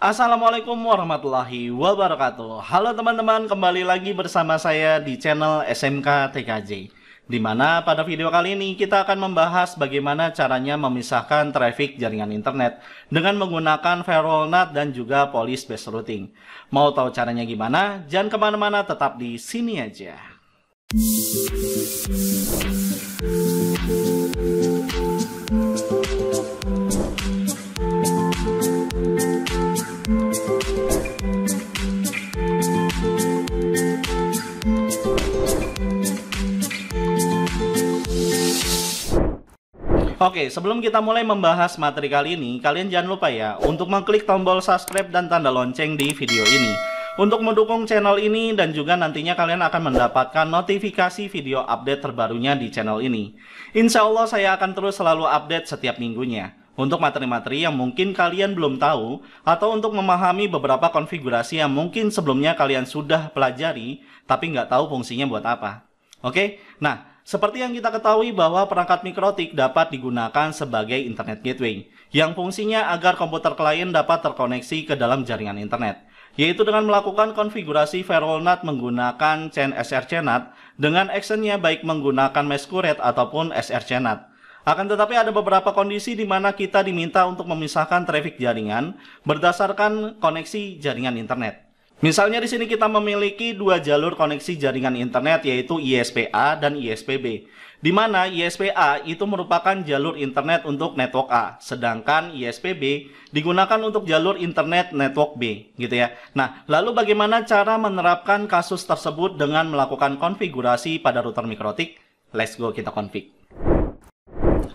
Assalamualaikum warahmatullahi wabarakatuh. Halo teman-teman, kembali lagi bersama saya di channel SMK TKJ. Di mana pada video kali ini kita akan membahas bagaimana caranya memisahkan traffic jaringan internet dengan menggunakan firewall NAT dan juga police based routing. Mau tahu caranya gimana? Jangan kemana-mana, tetap di sini aja. Oke, sebelum kita mulai membahas materi kali ini, kalian jangan lupa ya untuk mengklik tombol subscribe dan tanda lonceng di video ini untuk mendukung channel ini, dan juga nantinya kalian akan mendapatkan notifikasi video update terbarunya di channel ini. Insya Allah saya akan terus selalu update setiap minggunya untuk materi-materi yang mungkin kalian belum tahu, atau untuk memahami beberapa konfigurasi yang mungkin sebelumnya kalian sudah pelajari tapi nggak tahu fungsinya buat apa. Oke, nah seperti yang kita ketahui bahwa perangkat mikrotik dapat digunakan sebagai internet gateway yang fungsinya agar komputer klien dapat terkoneksi ke dalam jaringan internet, yaitu dengan melakukan konfigurasi firewall NAT menggunakan chain SRC NAT dengan actionnya baik menggunakan masquerade ataupun SRC NAT. Akan tetapi ada beberapa kondisi di mana kita diminta untuk memisahkan traffic jaringan berdasarkan koneksi jaringan internet. Misalnya di sini kita memiliki dua jalur koneksi jaringan internet, yaitu ISP-A dan ISP-B. Di mana ISP-A itu merupakan jalur internet untuk network A, sedangkan ISP-B digunakan untuk jalur internet network B, gitu ya. Nah, lalu bagaimana cara menerapkan kasus tersebut dengan melakukan konfigurasi pada router mikrotik? Let's go, kita config.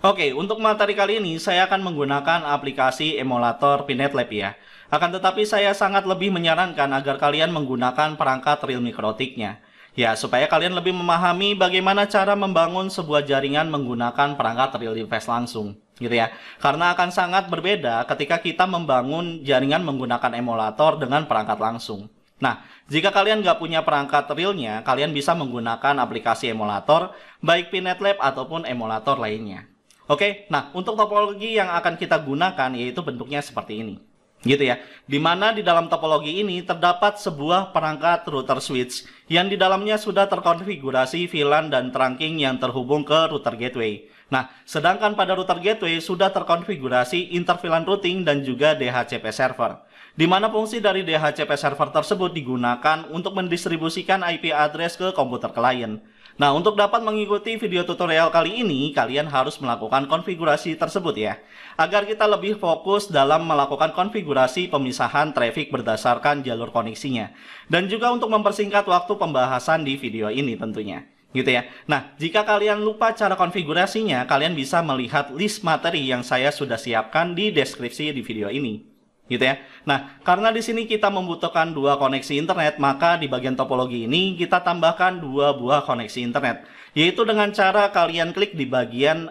Oke, untuk materi kali ini saya akan menggunakan aplikasi emulator PNetLab ya. Akan tetapi saya sangat lebih menyarankan agar kalian menggunakan perangkat real mikrotiknya. Ya, supaya kalian lebih memahami bagaimana cara membangun sebuah jaringan menggunakan perangkat real device langsung, gitu ya. Karena akan sangat berbeda ketika kita membangun jaringan menggunakan emulator dengan perangkat langsung. Nah, jika kalian nggak punya perangkat realnya, kalian bisa menggunakan aplikasi emulator, baik PNetLab ataupun emulator lainnya. Oke, nah untuk topologi yang akan kita gunakan yaitu bentuknya seperti ini, gitu ya. Dimana di dalam topologi ini terdapat sebuah perangkat router switch yang di dalamnya sudah terkonfigurasi VLAN dan trunking yang terhubung ke router gateway. Nah, sedangkan pada router gateway sudah terkonfigurasi inter-VLAN routing dan juga DHCP server, di mana fungsi dari DHCP server tersebut digunakan untuk mendistribusikan IP address ke komputer klien. Nah, untuk dapat mengikuti video tutorial kali ini, kalian harus melakukan konfigurasi tersebut ya, agar kita lebih fokus dalam melakukan konfigurasi pemisahan traffic berdasarkan jalur koneksinya, dan juga untuk mempersingkat waktu pembahasan di video ini tentunya, gitu ya. Nah, jika kalian lupa cara konfigurasinya, kalian bisa melihat list materi yang saya sudah siapkan di deskripsi di video ini, gitu ya. Nah, karena di sini kita membutuhkan dua koneksi internet, maka di bagian topologi ini kita tambahkan dua buah koneksi internet, yaitu dengan cara kalian klik di bagian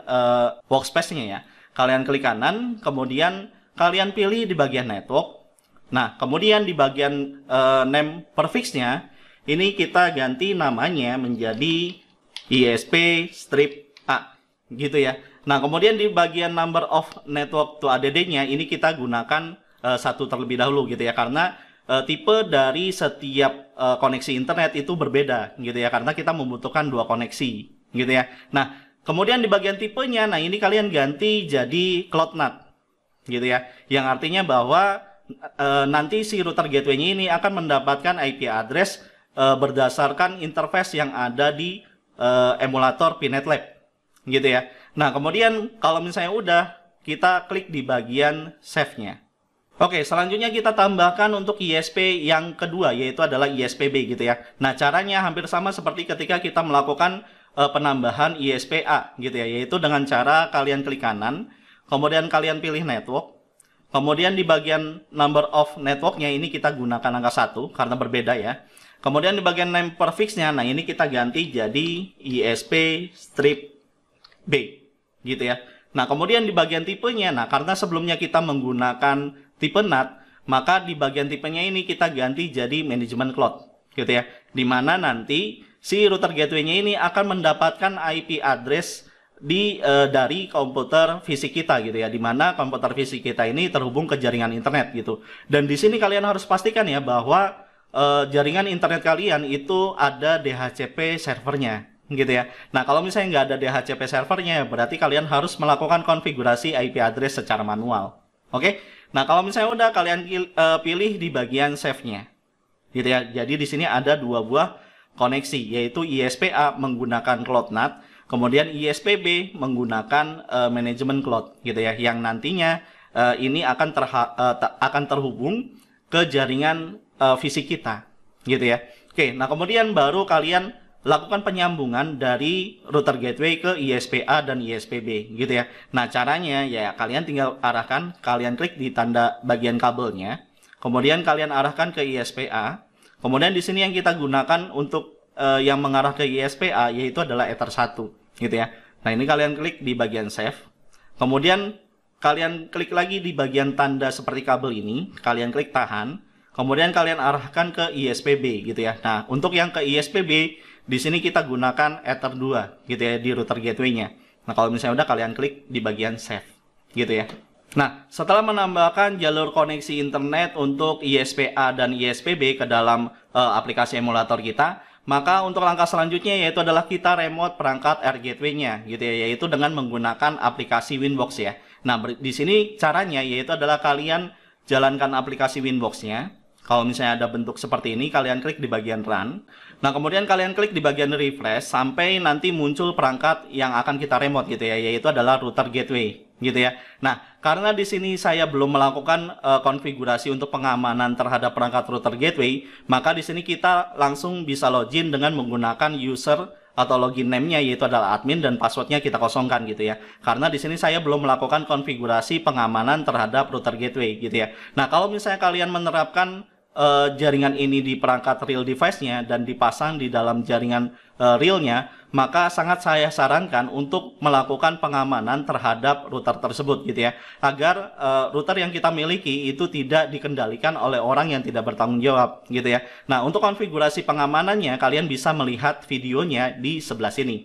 workspace-nya ya. Kalian klik kanan, kemudian kalian pilih di bagian network. Nah, kemudian di bagian name prefix-nya, ini kita ganti namanya menjadi ISP strip A, gitu ya. Nah, kemudian di bagian number of network to ADD-nya, ini kita gunakan satu terlebih dahulu gitu ya, karena tipe dari setiap koneksi internet itu berbeda gitu ya, karena kita membutuhkan dua koneksi gitu ya. Nah, kemudian di bagian tipenya, nah ini kalian ganti jadi Cloud NAT gitu ya, yang artinya bahwa nanti si router gateway-nya ini akan mendapatkan IP address berdasarkan interface yang ada di emulator PNetLab gitu ya. Nah, kemudian kalau misalnya udah, kita klik di bagian save-nya. Oke, selanjutnya kita tambahkan untuk ISP yang kedua, yaitu adalah ISP-B gitu ya. Nah, caranya hampir sama seperti ketika kita melakukan penambahan ISP-A gitu ya, yaitu dengan cara kalian klik kanan, kemudian kalian pilih network, kemudian di bagian number of networknya ini kita gunakan angka 1 karena berbeda ya. Kemudian di bagian name prefix-nya, nah ini kita ganti jadi ISP strip B gitu ya. Nah, kemudian di bagian tipenya, nah karena sebelumnya kita menggunakan tipe NAT, maka di bagian tipenya ini kita ganti jadi manajemen cloud, gitu ya. Dimana nanti si router gateway-nya ini akan mendapatkan IP address dari komputer fisik kita gitu ya, di mana komputer fisik kita ini terhubung ke jaringan internet gitu. Dan di sini kalian harus pastikan ya bahwa jaringan internet kalian itu ada DHCP servernya gitu ya. Nah, kalau misalnya nggak ada DHCP servernya, berarti kalian harus melakukan konfigurasi IP address secara manual. Oke? Nah, kalau misalnya udah, kalian pilih di bagian save-nya gitu ya. Jadi di sini ada dua buah koneksi, yaitu ISPA menggunakan CloudNAT, kemudian ISPB menggunakan manajemen cloud gitu ya, yang nantinya ini akan terhubung ke jaringan fisik kita gitu ya. Oke, nah kemudian baru kalian lakukan penyambungan dari router gateway ke ISPA dan ISPB gitu ya. Nah, caranya ya kalian tinggal arahkan, kalian klik di tanda bagian kabelnya, kemudian kalian arahkan ke ISPA. Kemudian di sini yang kita gunakan untuk yang mengarah ke ISPA yaitu adalah Ether 1 gitu ya. Nah, ini kalian klik di bagian save. Kemudian kalian klik lagi di bagian tanda seperti kabel ini, kalian klik tahan. Kemudian kalian arahkan ke ISPB gitu ya. Nah, untuk yang ke ISPB di sini kita gunakan Ether 2 gitu ya di router gateway-nya. Nah, kalau misalnya udah, kalian klik di bagian save gitu ya. Nah, setelah menambahkan jalur koneksi internet untuk ISPA dan ISPB ke dalam aplikasi emulator kita, maka untuk langkah selanjutnya yaitu adalah kita remote perangkat Air Gateway-nya gitu ya, yaitu dengan menggunakan aplikasi Winbox ya. Nah, di sini caranya yaitu adalah kalian jalankan aplikasi Winbox-nya. Kalau misalnya ada bentuk seperti ini, kalian klik di bagian run. Nah, kemudian kalian klik di bagian refresh sampai nanti muncul perangkat yang akan kita remote gitu ya, yaitu adalah router gateway gitu ya. Nah, karena di sini saya belum melakukan konfigurasi untuk pengamanan terhadap perangkat router gateway, maka di sini kita langsung bisa login dengan menggunakan user atau login name-nya yaitu adalah admin, dan passwordnya kita kosongkan gitu ya. Karena di sini saya belum melakukan konfigurasi pengamanan terhadap router gateway gitu ya. Nah, kalau misalnya kalian menerapkan jaringan ini di perangkat real device-nya dan dipasang di dalam jaringan realnya, maka sangat saya sarankan untuk melakukan pengamanan terhadap router tersebut gitu ya, agar router yang kita miliki itu tidak dikendalikan oleh orang yang tidak bertanggung jawab gitu ya. Nah, untuk konfigurasi pengamanannya kalian bisa melihat videonya di sebelah sini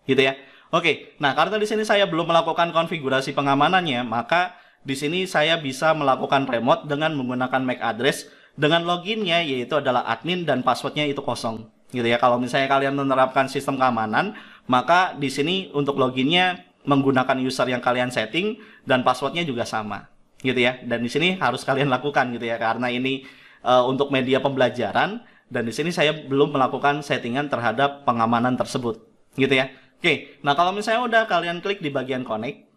gitu ya. Oke, nah karena di sini saya belum melakukan konfigurasi pengamanannya, maka di sini saya bisa melakukan remote dengan menggunakan MAC address dengan loginnya yaitu adalah admin dan passwordnya itu kosong gitu ya. Kalau misalnya kalian menerapkan sistem keamanan, maka di sini untuk loginnya menggunakan user yang kalian setting dan passwordnya juga sama gitu ya. Dan di sini harus kalian lakukan gitu ya, karena ini untuk media pembelajaran, dan di sini saya belum melakukan settingan terhadap pengamanan tersebut gitu ya. Oke, nah kalau misalnya udah, kalian klik di bagian connect.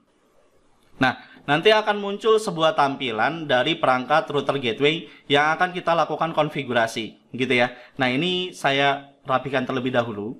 Nah, nanti akan muncul sebuah tampilan dari perangkat router gateway yang akan kita lakukan konfigurasi gitu ya. Nah, ini saya rapikan terlebih dahulu.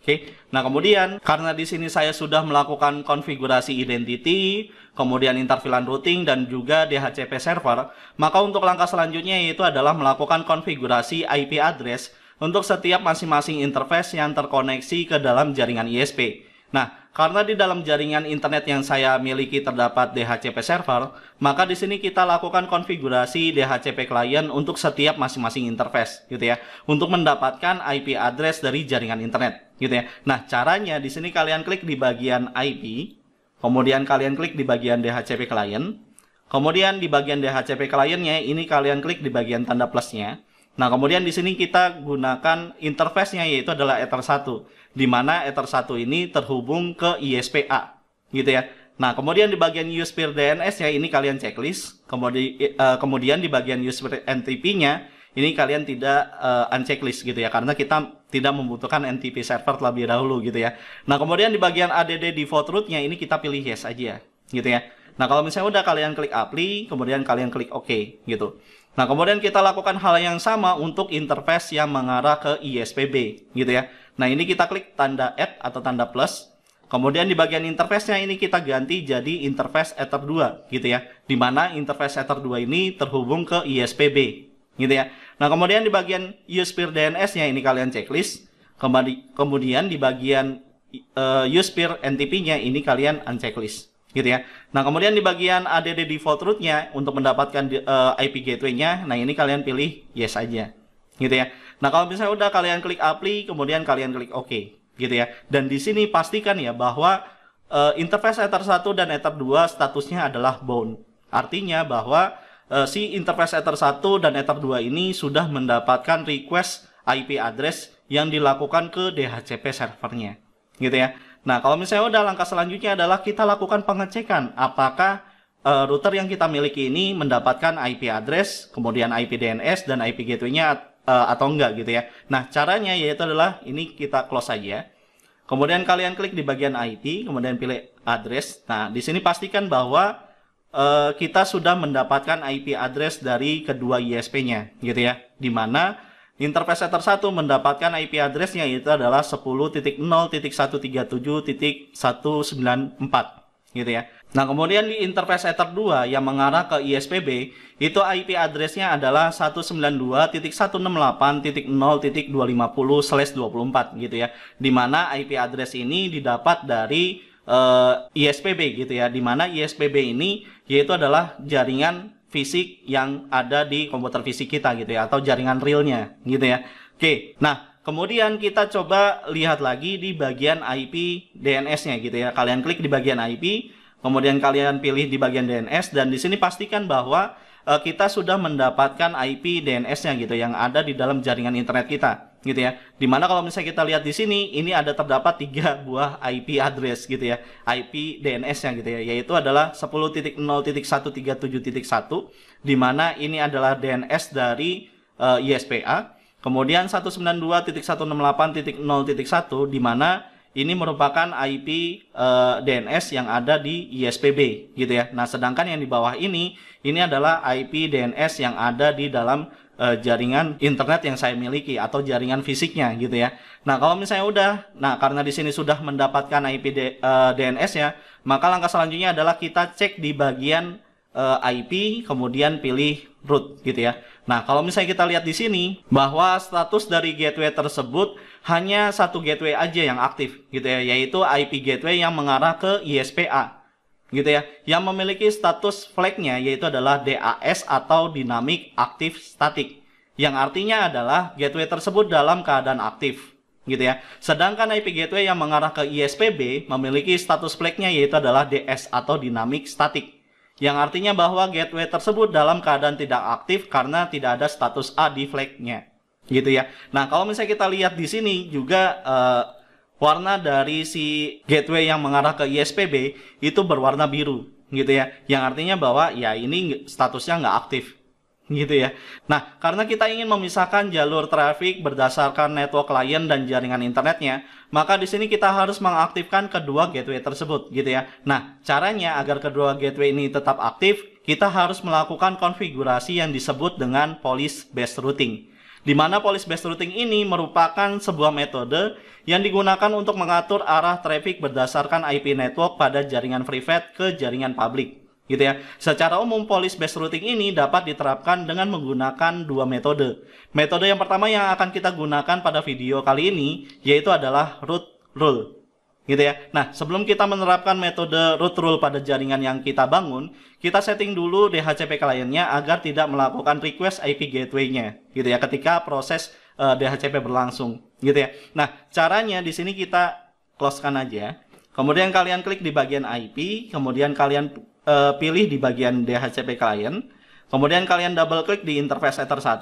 Oke. Nah, kemudian karena di sini saya sudah melakukan konfigurasi identity, kemudian interVLAN routing dan juga DHCP server, maka untuk langkah selanjutnya yaitu adalah melakukan konfigurasi IP address untuk setiap masing-masing interface yang terkoneksi ke dalam jaringan ISP. Nah, karena di dalam jaringan internet yang saya miliki terdapat DHCP server, maka di sini kita lakukan konfigurasi DHCP client untuk setiap masing-masing interface gitu ya, untuk mendapatkan IP address dari jaringan internet gitu ya. Nah, caranya di sini kalian klik di bagian IP, kemudian kalian klik di bagian DHCP client, kemudian di bagian DHCP client-nya ini kalian klik di bagian tanda plusnya. Nah, kemudian di sini kita gunakan interface-nya yaitu adalah Ether 1, di mana Ether 1 ini terhubung ke ISPA gitu ya. Nah, kemudian di bagian USPIR DNS-nya ini kalian checklist, kemudian di bagian USPIR NTP-nya ini kalian tidak unchecklist gitu ya, karena kita tidak membutuhkan NTP server terlebih dahulu gitu ya. Nah, kemudian di bagian ADD default root-nya ini kita pilih yes aja gitu ya. Nah, kalau misalnya udah, kalian klik apply, kemudian kalian klik OK gitu. Nah, kemudian kita lakukan hal yang sama untuk interface yang mengarah ke ISPB gitu ya. Nah, ini kita klik tanda add atau tanda plus. Kemudian di bagian interface-nya ini kita ganti jadi interface Ether 2 gitu ya. Di mana interface Ether 2 ini terhubung ke ISPB gitu ya. Nah, kemudian di bagian USPIR DNS-nya ini kalian checklist. Kemudian di bagian USPIR NTP-nya ini kalian unchecklist gitu ya. Nah, kemudian di bagian ADD default root-nya untuk mendapatkan IP gateway-nya, nah ini kalian pilih yes aja gitu ya. Nah, kalau misalnya udah, kalian klik apply, kemudian kalian klik OK gitu ya. Dan di sini pastikan ya bahwa interface Ether 1 dan Ether 2 statusnya adalah bound. Artinya bahwa si interface Ether 1 dan Ether 2 ini sudah mendapatkan request IP address yang dilakukan ke DHCP servernya, gitu ya. Nah, kalau misalnya udah, langkah selanjutnya adalah kita lakukan pengecekan apakah router yang kita miliki ini mendapatkan IP address, kemudian IP DNS dan IP gateway-nya atau enggak gitu ya. Nah, caranya yaitu adalah ini kita close saja. Kemudian kalian klik di bagian IP, kemudian pilih address. Nah, di sini pastikan bahwa kita sudah mendapatkan IP address dari kedua ISP-nya gitu ya. Di mana interface Ether 1 mendapatkan IP address-nya yaitu adalah 10.0.137.194 gitu ya. Nah, kemudian di interface Ether 2 yang mengarah ke ISPB, itu IP address-nya adalah 192.168.0.250/24 gitu ya. Di mana IP address ini didapat dari ISPB gitu ya. Di mana ISPB ini yaitu adalah jaringan fisik yang ada di komputer fisik kita gitu ya, atau jaringan realnya gitu ya. Oke, nah kemudian kita coba lihat lagi di bagian IP DNS-nya gitu ya. Kalian klik di bagian IP, kemudian kalian pilih di bagian DNS, dan di sini pastikan bahwa kita sudah mendapatkan IP DNS-nya gitu yang ada di dalam jaringan internet kita gitu ya. Dimana kalau misalnya kita lihat di sini, ini ada terdapat 3 buah IP address gitu ya, IP DNS-nya gitu ya, yaitu adalah 10.0.137.1, dimana ini adalah DNS dari ISPA. Kemudian 192.168.0.1, dimana ini merupakan IP DNS yang ada di ISPB gitu ya. Nah, sedangkan yang di bawah ini adalah IP DNS yang ada di dalam jaringan internet yang saya miliki atau jaringan fisiknya gitu ya. Nah, kalau misalnya udah, nah karena di sini sudah mendapatkan IP DNS-nya, maka langkah selanjutnya adalah kita cek di bagian IP, kemudian pilih root gitu ya. Nah, kalau misalnya kita lihat di sini bahwa status dari gateway tersebut hanya satu gateway aja yang aktif gitu ya, yaitu IP gateway yang mengarah ke ISPA gitu ya, yang memiliki status flag-nya yaitu adalah DAS atau Dynamic Active Static, yang artinya adalah gateway tersebut dalam keadaan aktif gitu ya. Sedangkan IP gateway yang mengarah ke ISPB memiliki status flag-nya yaitu adalah DS atau Dynamic Static, yang artinya bahwa gateway tersebut dalam keadaan tidak aktif karena tidak ada status A di flag-nya gitu ya. Nah, kalau misalnya kita lihat di sini juga warna dari si gateway yang mengarah ke ISPB itu berwarna biru gitu ya, yang artinya bahwa ya ini statusnya nggak aktif gitu ya. Nah, karena kita ingin memisahkan jalur traffic berdasarkan network client dan jaringan internetnya, maka di sini kita harus mengaktifkan kedua gateway tersebut gitu ya. Nah, caranya agar kedua gateway ini tetap aktif, kita harus melakukan konfigurasi yang disebut dengan policy based routing, di mana policy based routing ini merupakan sebuah metode yang digunakan untuk mengatur arah traffic berdasarkan IP network pada jaringan private ke jaringan publik gitu ya. Secara umum policy based routing ini dapat diterapkan dengan menggunakan dua metode. Metode yang pertama yang akan kita gunakan pada video kali ini yaitu adalah root rule gitu ya. Nah, sebelum kita menerapkan metode root rule pada jaringan yang kita bangun, kita setting dulu DHCP kliennya agar tidak melakukan request IP gateway-nya gitu ya ketika proses DHCP berlangsung gitu ya. Nah, caranya di sini kita close-kan aja. Kemudian kalian klik di bagian IP, kemudian kalian pilih di bagian DHCP client, kemudian kalian double klik di interface Ether 1.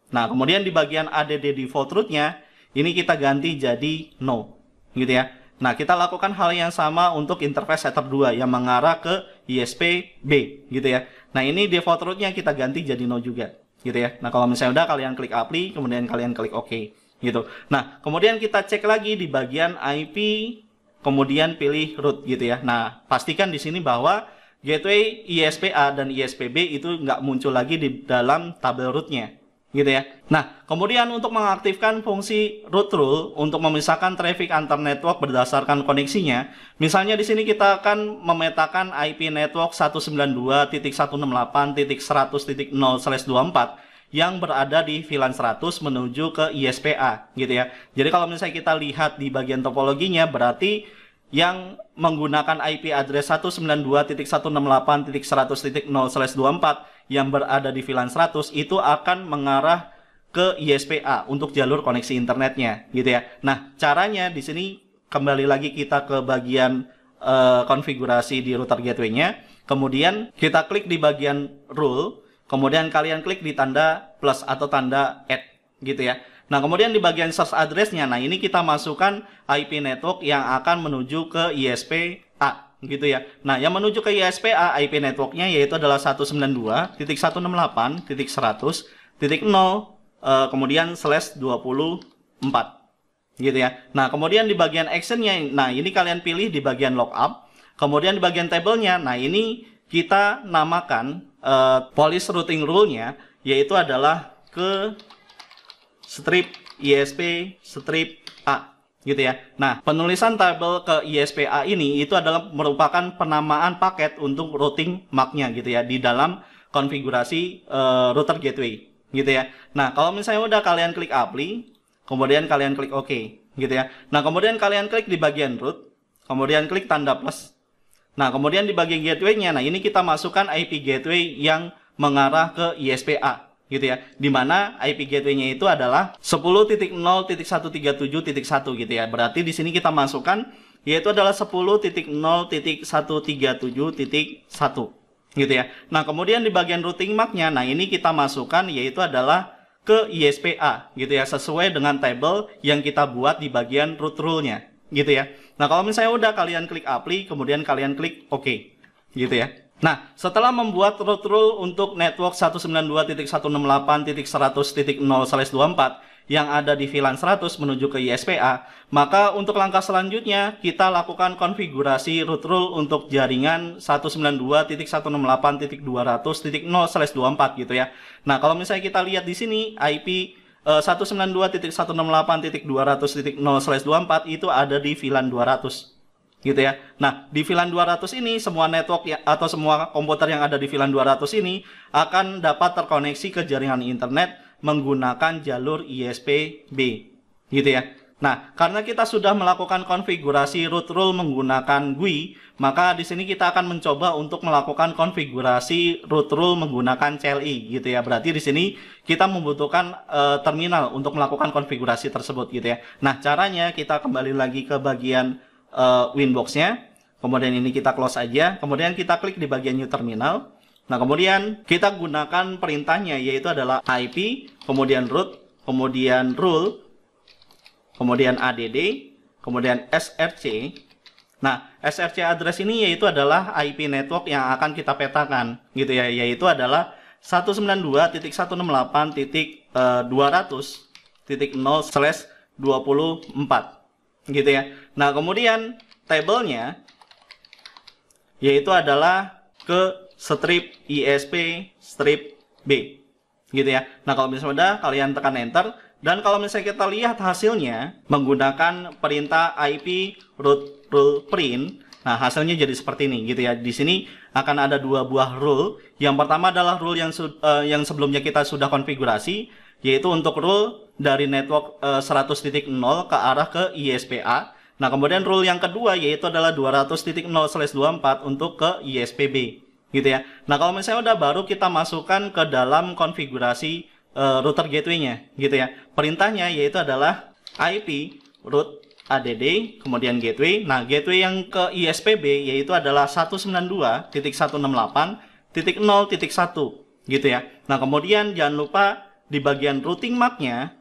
Nah, kemudian di bagian ADD default root-nya ini kita ganti jadi no gitu ya. Nah, kita lakukan hal yang sama untuk interface Ether 2 yang mengarah ke ISP-B gitu ya. Nah, ini default root-nya kita ganti jadi no juga gitu ya. Nah, kalau misalnya udah, kalian klik apply, kemudian kalian klik OK gitu. Nah, kemudian kita cek lagi di bagian IP, kemudian pilih root gitu ya. Nah, pastikan di sini bahwa gateway ISPA dan ISPB itu nggak muncul lagi di dalam tabel root-nya gitu ya. Nah, kemudian untuk mengaktifkan fungsi root rule untuk memisahkan traffic antar network berdasarkan koneksinya, misalnya di sini kita akan memetakan IP network 192.168.100.0/24 yang berada di VLAN 100 menuju ke ISPA gitu ya. Jadi kalau misalnya kita lihat di bagian topologinya, berarti yang menggunakan IP address 192.168.100.0/24 yang berada di VLAN 100 itu akan mengarah ke ISPA untuk jalur koneksi internetnya gitu ya. Nah, caranya di sini kembali lagi kita ke bagian konfigurasi di router gateway-nya. Kemudian kita klik di bagian rule, kemudian kalian klik di tanda plus atau tanda add gitu ya. Nah, kemudian di bagian search address-nya, nah ini kita masukkan IP network yang akan menuju ke ISPA gitu ya. Nah, yang menuju ke ISPA IP network-nya yaitu adalah 192.168.100.0 kemudian /24 gitu ya. Nah, kemudian di bagian action-nya, nah ini kalian pilih di bagian lookup. Kemudian di bagian tabelnya, nah ini kita namakan police routing rule-nya, yaitu adalah ke strip ISP strip A gitu ya. Nah, penulisan tabel ke ISPA ini itu adalah merupakan penamaan paket untuk routing MAC-nya gitu ya di dalam konfigurasi router gateway gitu ya. Nah, kalau misalnya udah kalian klik apply, kemudian kalian klik OK gitu ya. Nah, kemudian kalian klik di bagian root, kemudian klik tanda plus. Nah, kemudian di bagian gateway-nya, nah ini kita masukkan IP gateway yang mengarah ke ISPA gitu ya. Dimana IP gateway-nya itu adalah 10.0.137.1 gitu ya. Berarti di sini kita masukkan yaitu adalah 10.0.137.1 gitu ya. Nah, kemudian di bagian routing MAC-nya, nah ini kita masukkan yaitu adalah ke ISPA gitu ya, sesuai dengan tabel yang kita buat di bagian root rule-nya gitu ya. Nah, kalau misalnya udah kalian klik apply, kemudian kalian klik OK gitu ya. Nah, setelah membuat root rule untuk network 192.168.100.0/24 yang ada di VLAN 100 menuju ke ISPA, maka untuk langkah selanjutnya kita lakukan konfigurasi root rule untuk jaringan 192.168.200.0/24 gitu ya. Nah, kalau misalnya kita lihat di sini IP 192.168.200.0/24 itu ada di VLAN 200 gitu ya. Nah, di VLAN 200 ini semua network ya, atau semua komputer yang ada di VLAN 200 ini akan dapat terkoneksi ke jaringan internet menggunakan jalur ISP-B gitu ya. Nah, karena kita sudah melakukan konfigurasi root rule menggunakan GUI, maka di sini kita akan mencoba untuk melakukan konfigurasi root rule menggunakan CLI gitu ya. Berarti di sini kita membutuhkan terminal untuk melakukan konfigurasi tersebut gitu ya. Nah, caranya kita kembali lagi ke bagian Winbox-nya. Kemudian ini kita close aja. Kemudian kita klik di bagian new terminal. Nah, kemudian kita gunakan perintahnya yaitu adalah IP, kemudian root, kemudian rule, kemudian add, kemudian src. Nah, src address ini yaitu adalah IP network yang akan kita petakan gitu ya, yaitu adalah 192.168.200.0/24 gitu ya. Nah, kemudian tabelnya yaitu adalah ke strip ISP strip B gitu ya. Nah, kalau misalnya udah kalian tekan enter, dan kalau misalnya kita lihat hasilnya menggunakan perintah IP root rule print, nah hasilnya jadi seperti ini gitu ya. Di sini akan ada dua buah rule. Yang pertama adalah rule yang sebelumnya kita sudah konfigurasi, yaitu untuk rule dari network 100.0 ke arah ke ISPA. Nah, kemudian rule yang kedua yaitu adalah 200.0/24 untuk ke ISPB gitu ya. Nah, kalau misalnya udah baru kita masukkan ke dalam konfigurasi router gateway-nya gitu ya. Perintahnya yaitu adalah IP root add kemudian gateway. Nah, gateway yang ke ISPB yaitu adalah 192.168.0.1 gitu ya. Nah, kemudian jangan lupa di bagian routing MAC-nya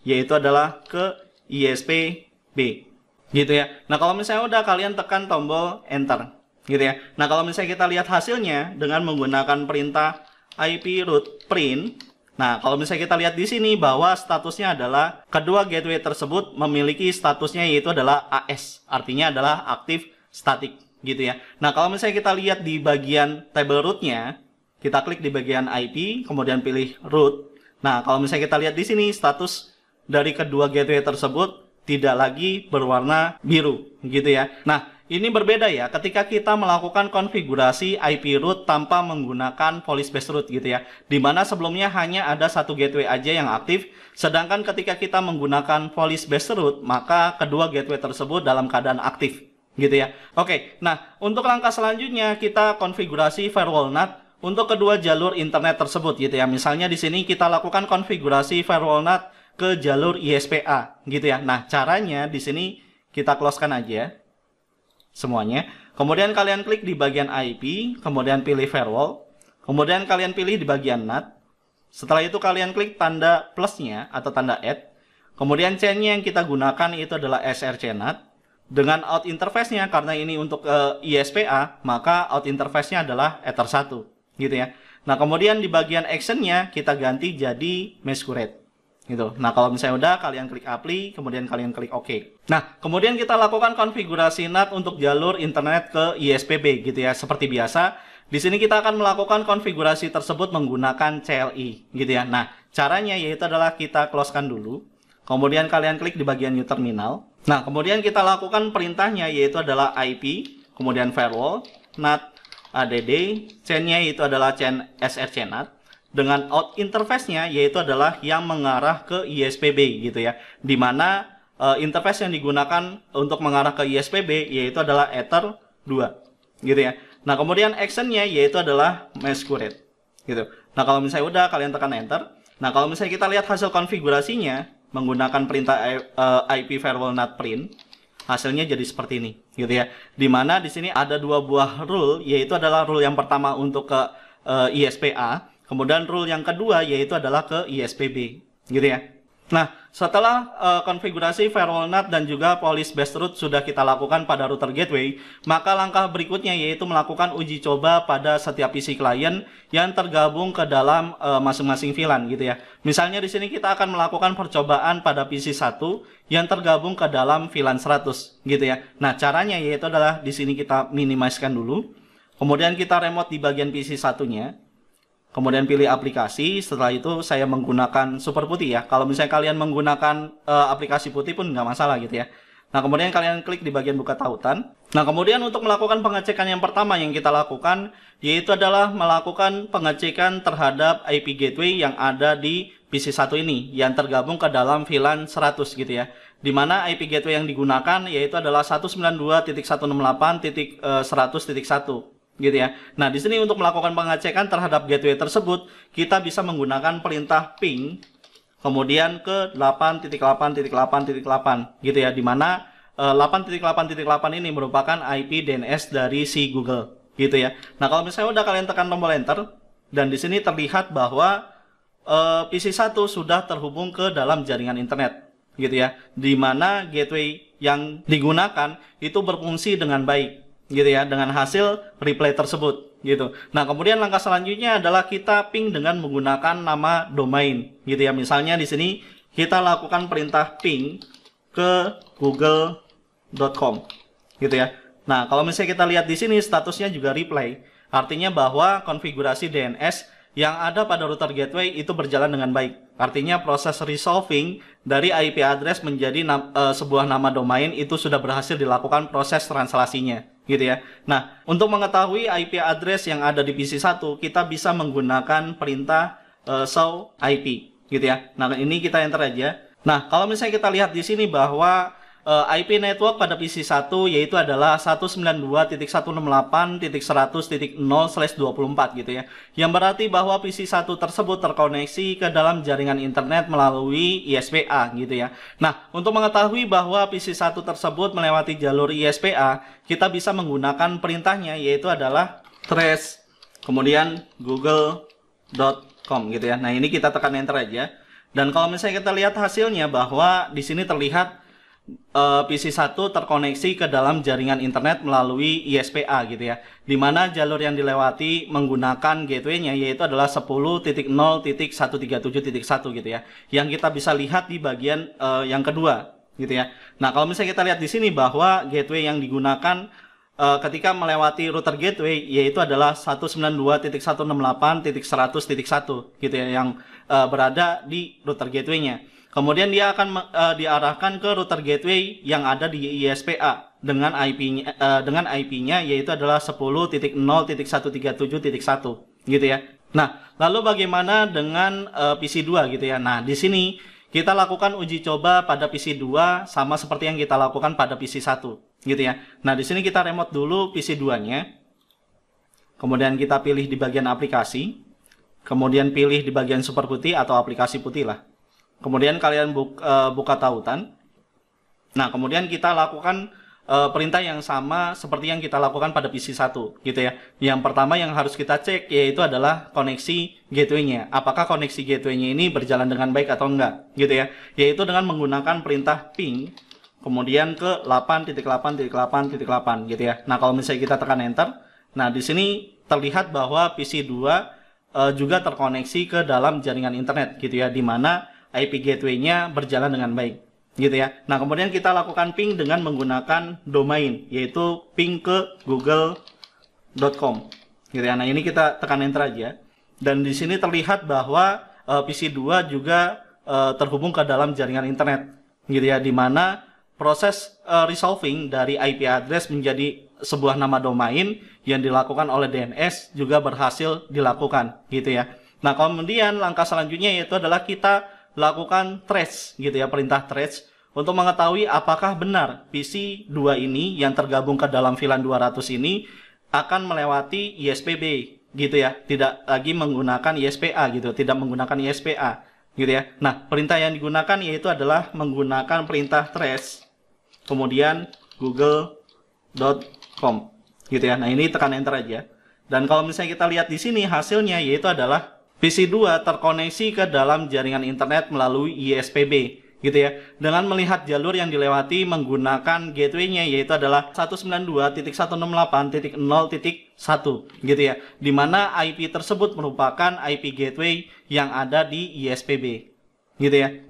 yaitu adalah ke ISPB gitu ya. Nah, kalau misalnya udah kalian tekan tombol enter gitu ya. Nah, kalau misalnya kita lihat hasilnya dengan menggunakan perintah IP root print, nah kalau misalnya kita lihat di sini bahwa statusnya adalah kedua gateway tersebut memiliki statusnya yaitu adalah AS, artinya adalah aktif static gitu ya. Nah, kalau misalnya kita lihat di bagian table root-nya, kita klik di bagian IP, kemudian pilih root. Nah, kalau misalnya kita lihat di sini status dari kedua gateway tersebut tidak lagi berwarna biru gitu ya. Nah, ini berbeda ya ketika kita melakukan konfigurasi IP root tanpa menggunakan police based root gitu ya. Dimana sebelumnya hanya ada satu gateway aja yang aktif, sedangkan ketika kita menggunakan police based root, maka kedua gateway tersebut dalam keadaan aktif gitu ya. Oke, nah untuk langkah selanjutnya kita konfigurasi firewall NAT untuk kedua jalur internet tersebut gitu ya. Misalnya di sini kita lakukan konfigurasi firewall NAT ke jalur ISPA gitu ya. Nah, caranya di sini kita closekan aja semuanya. Kemudian kalian klik di bagian IP, kemudian pilih firewall, kemudian kalian pilih di bagian NAT. Setelah itu kalian klik tanda plusnya atau tanda add. Kemudian chain-nya yang kita gunakan itu adalah SRC NAT. Dengan out interface-nya, karena ini untuk ISPA, maka out interface-nya adalah Ether 1 gitu ya. Nah, kemudian di bagian action-nya kita ganti jadi masquerade gitu. Nah, kalau misalnya udah, kalian klik apply, kemudian kalian klik OK. Nah, kemudian kita lakukan konfigurasi NAT untuk jalur internet ke ISPB gitu ya. Seperti biasa, di sini kita akan melakukan konfigurasi tersebut menggunakan CLI gitu ya. Nah, caranya yaitu adalah kita closekan dulu. Kemudian kalian klik di bagian new terminal. Nah, kemudian kita lakukan perintahnya yaitu adalah IP, kemudian firewall, NAT, ADD, chain-nya itu adalah chain SRC NAT. Dengan out interface-nya yaitu adalah yang mengarah ke ISPB gitu ya. Dimana interface yang digunakan untuk mengarah ke ISPB yaitu adalah Ether 2 gitu ya. Nah, kemudian action-nya yaitu adalah masquerade gitu. Nah, kalau misalnya udah, kalian tekan enter. Nah, kalau misalnya kita lihat hasil konfigurasinya menggunakan perintah IP firewall NAT print, hasilnya jadi seperti ini gitu ya. Dimana di sini ada dua buah rule, yaitu adalah rule yang pertama untuk ke ISPA, kemudian rule yang kedua yaitu adalah ke ISPB gitu ya. Nah, setelah konfigurasi firewall NAT dan juga police based route sudah kita lakukan pada router gateway, maka langkah berikutnya yaitu melakukan uji coba pada setiap PC klien yang tergabung ke dalam masing-masing VLAN gitu ya. Misalnya di sini kita akan melakukan percobaan pada PC 1 yang tergabung ke dalam VLAN 100 gitu ya. Nah, caranya yaitu adalah di sini kita minimizekan dulu. Kemudian kita remote di bagian PC satunya. Kemudian pilih aplikasi, setelah itu saya menggunakan super putih ya. Kalau misalnya kalian menggunakan aplikasi putih pun nggak masalah gitu ya. Nah, kemudian kalian klik di bagian buka tautan. Nah, kemudian untuk melakukan pengecekan yang pertama yang kita lakukan, yaitu adalah melakukan pengecekan terhadap IP gateway yang ada di PC 1 ini, yang tergabung ke dalam VLAN 100 gitu ya. Di mana IP gateway yang digunakan yaitu adalah 192.168.100.1. Gitu ya. Nah, di sini untuk melakukan pengecekan terhadap gateway tersebut, kita bisa menggunakan perintah ping kemudian ke 8.8.8.8 gitu ya. Di mana 8.8.8 ini merupakan IP DNS dari si Google gitu ya. Nah, kalau misalnya udah kalian tekan tombol enter dan di sini terlihat bahwa PC 1 sudah terhubung ke dalam jaringan internet gitu ya. Di mana gateway yang digunakan itu berfungsi dengan baik gitu ya, dengan hasil replay tersebut gitu. Nah, kemudian langkah selanjutnya adalah kita ping dengan menggunakan nama domain gitu ya. Misalnya di sini kita lakukan perintah ping ke google.com gitu ya. Nah, kalau misalnya kita lihat di sini statusnya juga replay, artinya bahwa konfigurasi DNS yang ada pada router gateway itu berjalan dengan baik. Artinya proses resolving dari IP address menjadi sebuah nama domain itu sudah berhasil dilakukan proses translasinya gitu ya. Nah, untuk mengetahui IP address yang ada di PC 1, kita bisa menggunakan perintah show IP gitu ya. Nah, ini kita enter aja. Nah, kalau misalnya kita lihat di sini bahwa IP network pada PC 1 yaitu adalah 192.168.100.0/24 gitu ya. Yang berarti bahwa PC 1 tersebut terkoneksi ke dalam jaringan internet melalui ISPA gitu ya. Nah, untuk mengetahui bahwa PC 1 tersebut melewati jalur ISPA, kita bisa menggunakan perintahnya yaitu adalah trace kemudian google.com gitu ya. Nah, ini kita tekan enter aja. Dan kalau misalnya kita lihat hasilnya bahwa di sini terlihat PC 1 terkoneksi ke dalam jaringan internet melalui ISPA gitu ya. Dimana jalur yang dilewati menggunakan gateway-nya yaitu adalah 10.0.137.1 gitu ya. Yang kita bisa lihat di bagian yang kedua gitu ya. Nah, kalau misalnya kita lihat di sini bahwa gateway yang digunakan ketika melewati router gateway yaitu adalah 192.168.100.1 gitu ya, yang berada di router gateway-nya. Kemudian dia akan diarahkan ke router gateway yang ada di ISPA dengan IP-nya yaitu adalah 10.0.137.1 gitu ya. Nah, lalu bagaimana dengan PC 2 gitu ya. Nah, di sini kita lakukan uji coba pada PC 2 sama seperti yang kita lakukan pada PC 1 gitu ya. Nah, di sini kita remote dulu PC 2-nya. Kemudian kita pilih di bagian aplikasi. Kemudian pilih di bagian super putih atau aplikasi putih lah. Kemudian kalian buka tautan. Nah, kemudian kita lakukan perintah yang sama seperti yang kita lakukan pada PC 1 gitu ya. Yang pertama yang harus kita cek yaitu adalah koneksi gateway-nya. Apakah koneksi gateway-nya ini berjalan dengan baik atau enggak gitu ya. Yaitu dengan menggunakan perintah ping kemudian ke 8.8.8.8 gitu ya. Nah, kalau misalnya kita tekan enter, nah di sini terlihat bahwa PC 2 juga terkoneksi ke dalam jaringan internet gitu ya, di mana IP gateway-nya berjalan dengan baik gitu ya. Nah, kemudian kita lakukan ping dengan menggunakan domain, yaitu ping ke google.com gitu ya. Nah, ini kita tekan enter aja. Dan di sini terlihat bahwa PC 2 juga terhubung ke dalam jaringan internet gitu ya, di mana proses resolving dari IP address menjadi sebuah nama domain yang dilakukan oleh DNS juga berhasil dilakukan gitu ya. Nah, kemudian langkah selanjutnya yaitu adalah kita lakukan trace gitu ya, perintah trace untuk mengetahui apakah benar PC 2 ini yang tergabung ke dalam VLAN 200 ini akan melewati ISPB gitu ya, tidak lagi menggunakan ISPA gitu, tidak menggunakan ISPA gitu ya. Nah, perintah yang digunakan yaitu adalah menggunakan perintah trace kemudian google.com gitu ya. Nah, ini tekan enter aja. Dan kalau misalnya kita lihat di sini hasilnya yaitu adalah PC 2 terkoneksi ke dalam jaringan internet melalui ISPB gitu ya, dengan melihat jalur yang dilewati menggunakan gateway-nya yaitu adalah 192.168.0.1 gitu ya, di mana IP tersebut merupakan IP gateway yang ada di ISPB gitu ya.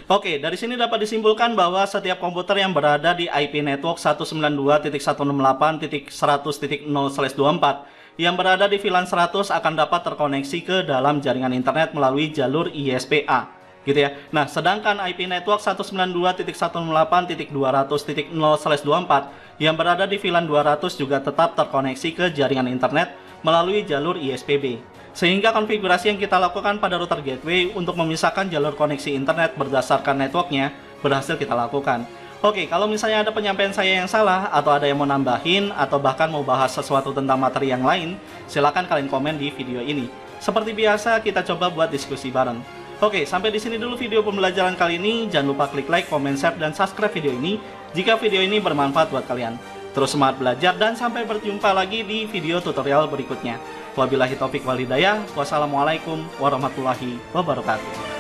Oke, dari sini dapat disimpulkan bahwa setiap komputer yang berada di IP network 192.168.100.0/24 yang berada di VLAN 100 akan dapat terkoneksi ke dalam jaringan internet melalui jalur ISPA gitu ya. Nah, sedangkan IP network 192.168.200.0/24 yang berada di VLAN 200 juga tetap terkoneksi ke jaringan internet melalui jalur ISPB. Sehingga konfigurasi yang kita lakukan pada router gateway untuk memisahkan jalur koneksi internet berdasarkan networknya berhasil kita lakukan. Oke, kalau misalnya ada penyampaian saya yang salah, atau ada yang mau nambahin, atau bahkan mau bahas sesuatu tentang materi yang lain, silahkan kalian komen di video ini. Seperti biasa, kita coba buat diskusi bareng. Oke, sampai di sini dulu video pembelajaran kali ini. Jangan lupa klik like, comment, share, dan subscribe video ini jika video ini bermanfaat buat kalian. Terus semangat belajar dan sampai berjumpa lagi di video tutorial berikutnya. Wabillahi taufik wal hidayah. Wassalamualaikum warahmatullahi wabarakatuh.